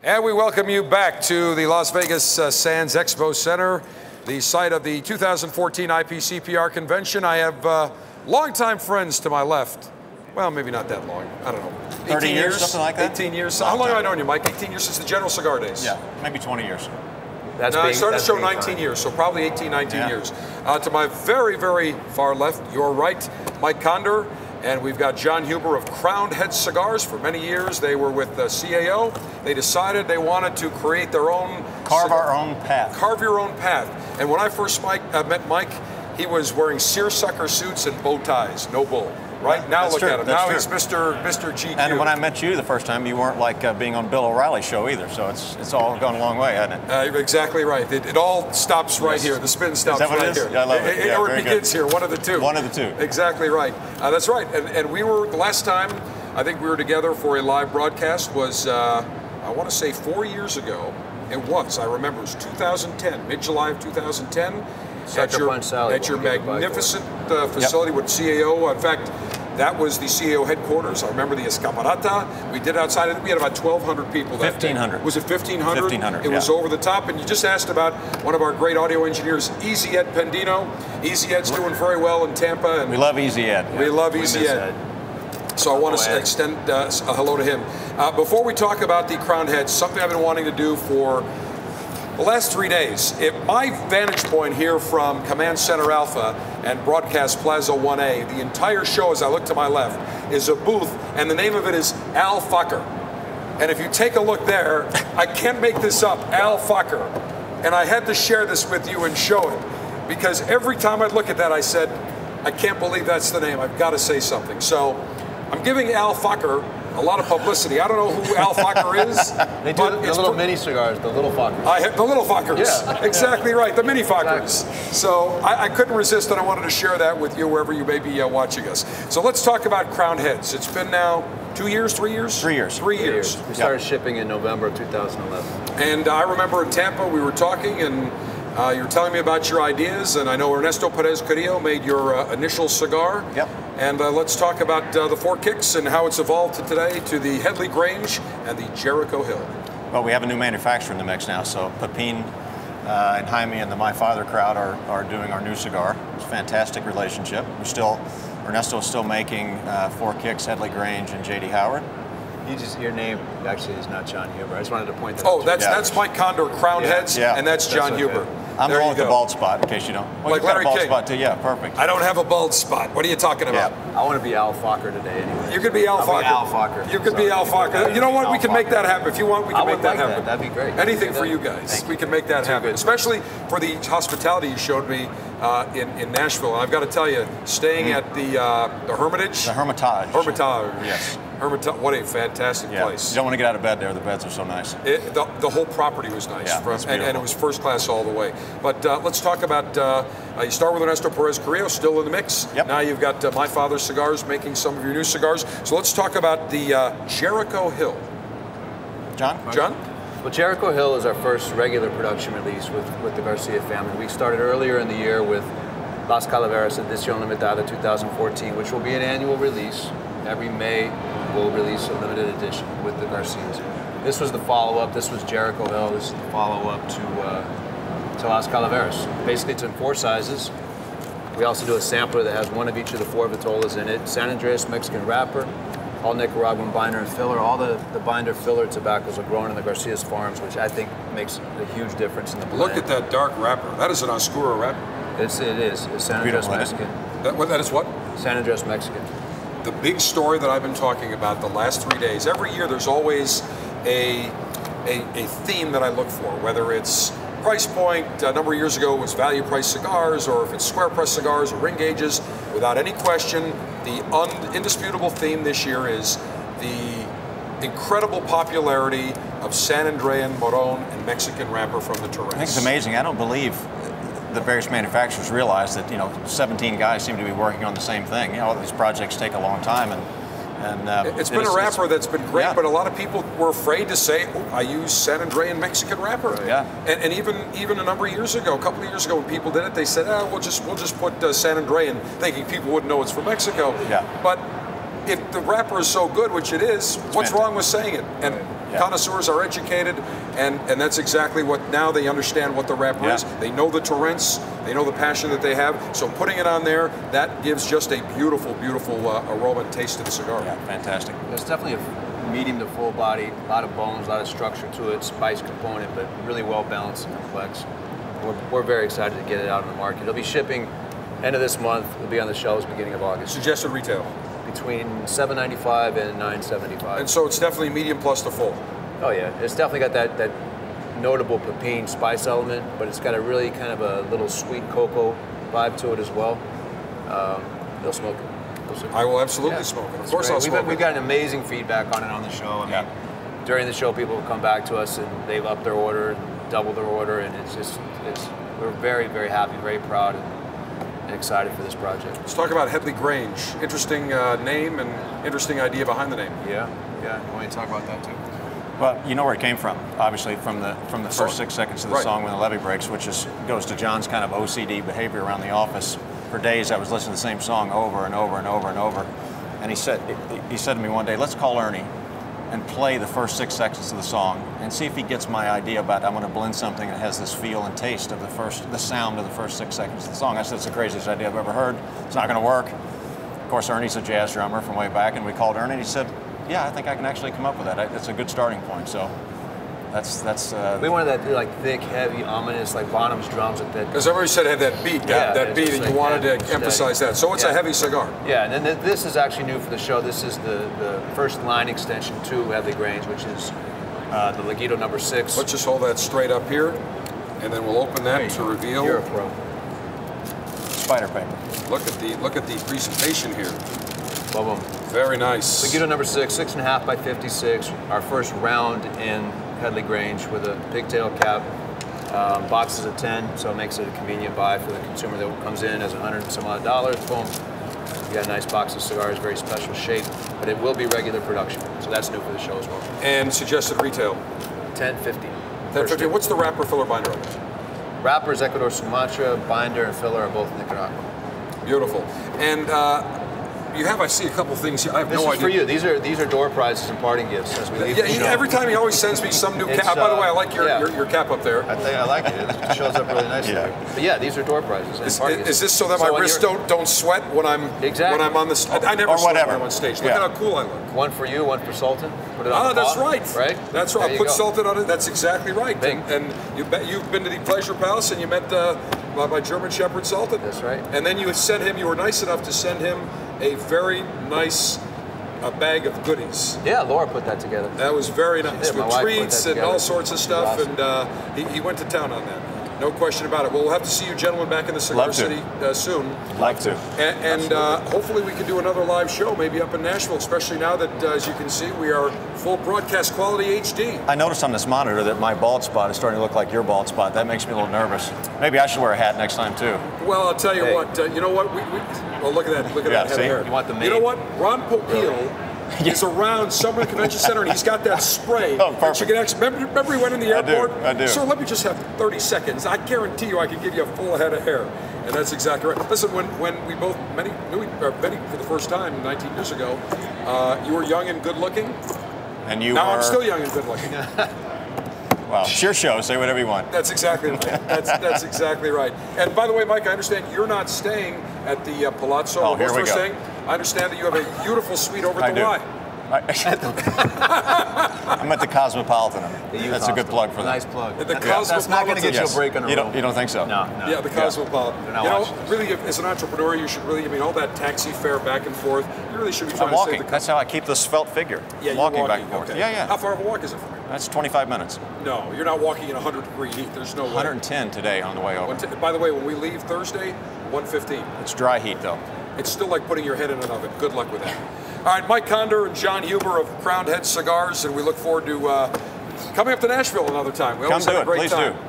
And we welcome you back to the Las Vegas Sands Expo Center, the site of the 2014 IPCPR Convention. I have longtime friends to my left. Well, maybe not that long. I don't know. 30 years, something like that? 18 years. How long have I known you, Mike? 18 years since the General Cigar days. Yeah, maybe 20 years. I started the show 19 years, so probably 18, 19 years. To my very, very far left, your right, Mike Condor. And we've got John Huber of Crowned Heads Cigars. For many years, they were with CAO. They decided they wanted to create their own... Carve our own path. Carve your own path. And when I first met Mike, he was wearing seersucker suits and bow ties, no bull. Right? Now look at him. Now he's Mr. GQ. And when I met you the first time, you weren't like being on Bill O'Reilly's show either, so it's all gone a long way, hasn't it? Exactly right. It all stops right here. The spin stops right here. Yeah, I love it. Or it begins here, one of the two. One of the two. Exactly right. That's right. And we were, the last time I think we were together for a live broadcast was, I want to say 4 years ago. It was, I remember, it was 2010, mid-July of 2010. At your magnificent facility with CAO. In fact, that was the CAO headquarters. I remember the Escaparata. We did outside of it. We had about 1,200 people that 1,500. Day. Was it 1,500? 1,500, It was over the top. And you just asked about one of our great audio engineers, Easy Ed Pendino. Easy Ed's doing very well in Tampa. And we love Easy Ed. We love Easy Ed. So I want to extend a hello to him. Before we talk about the Crowned Heads, something I've been wanting to do for the last 3 days. My vantage point here from Command Center Alpha and Broadcast Plaza 1A, the entire show as I look to my left, is a booth, and the name of it is Al Fucker. And if you take a look there, I can't make this up, Al Fucker. And I had to share this with you and show it, because every time I'd look at that, I said, I can't believe that's the name, I've got to say something. So I'm giving Al Fucker a lot of publicity. I don't know who Al Fucker is. They do the little mini cigars, the little fuckers. The little fuckers. Yeah. Exactly right, the mini fuckers. Exactly. So I couldn't resist, and I wanted to share that with you wherever you may be watching us. So let's talk about Crowned Heads. It's been now 2 years, 3 years? 3 years. 3 years. We started shipping in November of 2011. And I remember in Tampa we were talking, and you were telling me about your ideas, and I know Ernesto Perez Carrillo made your initial cigar. Yep. And let's talk about the Four Kicks and how it's evolved to today to the Headley Grange and the Jericho Hill. Well, we have a new manufacturer in the mix now, so Pepin and Jaime and the My Father crowd are doing our new cigar. It's a fantastic relationship. Ernesto is still making Four Kicks, Headley Grange, and J.D. Howard. Your name actually is not John Huber. I just wanted to point that out. Oh, that's Mike Condor, Crowned Heads, and that's John Huber. I'm the one with the bald spot, in case you don't. Well, like Larry King. Spot too. Yeah, perfect. I don't have a bald spot. What are you talking about? Yeah. I want to be Al Fokker today anyway. You could be Al Fokker. Al Fokker. You could be Al Fokker. You know what? We can make that happen. If you want, we can make that happen. That'd be great. Anything for you guys. We can make that happen. Especially for the hospitality you showed me in Nashville. And I've got to tell you, staying at the Hermitage. The Hermitage. Hermitage. Yes. Hermitage. What a fantastic place. You don't want to get out of bed there. The beds are so nice. The whole property was nice. Yeah, and it was first class all the way. But let's talk about, you start with Ernesto Perez Carrillo, still in the mix. Yep. Now you've got My Father Cigars making some of your new cigars. So let's talk about the Jericho Hill. John? Well, Jericho Hill is our first regular production release with the Garcia family. We started earlier in the year with Las Calaveras Edición Limitada 2014, which will be an annual release. Every May, we'll release a limited edition with the Garcias. This was the follow-up. This was Jericho Hill. This is the follow-up to Las Calaveras. Basically, it's in 4 sizes. We also do a sampler that has one of each of the 4 vitolas in it. San Andreas Mexican wrapper, all Nicaraguan binder and filler. All the binder filler tobaccos are grown in the Garcias farms, which I think makes a huge difference in the blend. Look at that dark wrapper. That is an Oscuro wrapper. It is. It's San Andreas Mexican. That is what? San Andreas Mexican. The big story that I've been talking about the last 3 days, every year there's always a theme that I look for, whether it's price point. A number of years ago it was value price cigars, or if it's square press cigars or ring gauges. Without any question, the indisputable theme this year is the incredible popularity of San Andrean Moron and Mexican wrapper from the Torres. I think it's amazing. I don't believe the various manufacturers realize that 17 guys seem to be working on the same thing. All these projects take a long time, and it's been a wrapper that's been great, but a lot of people were afraid to say, "Oh, I use San Andrean Mexican wrapper." Yeah. And even a number of years ago, a couple of years ago, when people did it, they said, "We'll just put San Andrean," thinking people wouldn't know it's from Mexico. Yeah. But if the wrapper is so good, which it is, what's wrong with saying it? And connoisseurs are educated, and that's exactly what, now they understand what the wrapper is. They know the torrents, they know the passion that they have, so putting it on there, that gives just a beautiful, beautiful aroma and taste to the cigar. Yeah, fantastic. It's definitely a medium to full body, a lot of bones, a lot of structure to it, spice component, but really well balanced and complex. We're very excited to get it out on the market. It'll be shipping end of this month. It'll be on the shelves beginning of August. Suggested retail? Between $7.95 and $9.75. And so it's definitely medium plus to full? Oh yeah, it's definitely got that notable pepin spice element, but it's got a really kind of a little sweet cocoa vibe to it as well. They'll smoke it. I will absolutely smoke it. Of course I'll smoke it. We've gotten amazing feedback on it on the show. I mean, during the show, people will come back to us and they've upped their order, doubled their order, and we're very, very happy, very proud, and excited for this project. Let's talk about Headley Grange. Interesting name and interesting idea behind the name. Yeah. I want to talk about that too. Well, you know where it came from, obviously, from the first 6 seconds of the song when the levee breaks, which goes to John's kind of OCD behavior around the office. For days, I was listening to the same song over and over and over and over. And he said to me one day, let's call Ernie and play the first 6 seconds of the song and see if he gets my idea about I'm going to blend something that has this feel and taste of the sound of the first 6 seconds of the song. I said, it's the craziest idea I've ever heard. It's not going to work. Of course, Ernie's a jazz drummer from way back, and we called Ernie and he said, yeah, I think I can actually come up with that. It's a good starting point. So that's. We wanted that like thick, heavy, ominous, like Bonham's drums. Because everybody said it had that beat, that beat, and you wanted to emphasize that. So it's a heavy cigar. Yeah, and then this is actually new for the show. This is the first line extension to Headley Grange, which is the Legito number 6. Let's just hold that straight up here, and then we'll open that to reveal. You're a pro. Spider paper. Look at the presentation here. Boom. Very nice. Legito number 6, 6.5 by 56. Our first round in Headley Grange with a pigtail cap. Boxes of 10, so it makes it a convenient buy for the consumer that comes in as $100 and some odd. Boom. You got a nice box of cigars, very special shape, but it will be regular production. So that's new for the show as well. And suggested retail? $10.50. $10.50. What's the wrapper, filler, binder on it? Wrapper is Ecuador Sumatra, binder and filler are both Nicaragua. Beautiful. And I see a couple things here. I have no idea. This is for you. These are door prizes and parting gifts as we leave the show. Every time he always sends me some new cap. By the way, I like your cap up there. I think I like it. It shows up really nicely. But yeah, these are door prizes and parting gifts. Is this so that my wrists don't sweat when I'm on the stage? I never sweat when I'm on stage. Look at how cool I look. One for you, one for Sultan. Put it on the that's cloth, right. Right? That's right. I'll put Sultan on it. That's exactly right. Bing. And you've been to the Pleasure Palace and you met my German Shepherd Sultan. That's right. And then you were nice enough to send him a very nice bag of goodies. Yeah, Laura put that together. That was very nice, with treats and all sorts of stuff, awesome. And he went to town on that. No question about it. Well, we'll have to see you gentlemen back in the Cigar City soon. Like to. And hopefully we can do another live show, maybe up in Nashville, especially now that, as you can see, we are full broadcast quality HD. I noticed on this monitor that my bald spot is starting to look like your bald spot. That makes me a little nervous. Maybe I should wear a hat next time, too. Well, I'll tell you what. You know what? Well, look at that. Look at that head of hair. You want the You know what? Ron Popeil is around somewhere in the convention center, and he's got that spray. Perfect. You can actually, remember he went in the airport? I do. So let me just have 30 seconds. I guarantee you I can give you a full head of hair. And that's exactly right. Listen, when we both met for the first time 19 years ago, you were young and good looking. And you Now I'm still young and good looking. Well, it's your show. Say whatever you want. That's exactly right. That's exactly right. And by the way, Mike, I understand you're not staying at the Palazzo. Oh, here we go. I understand that you have a beautiful suite over at the Y. I'm at the Cosmopolitan. That's a good plug for that. Nice plug. That's not going to get you a break on the road. You don't think so? No. Yeah, the Cosmopolitan. You know, really, as an entrepreneur, you should really, all that taxi fare back and forth, you really should be trying to save the company. That's how I keep the svelte figure. Yeah, walking back and forth. Okay. Yeah. How far of a walk is it from you? That's 25 minutes. No, you're not walking in 100-degree heat. There's no way. 110 today on the way over. By the way, when we leave Thursday, 115. It's dry heat, though. It's still like putting your head in an oven. Good luck with that. All right, Mike Condor and John Huber of Crowned Heads Cigars, and we look forward to coming up to Nashville another time. We always have a great time. Please do.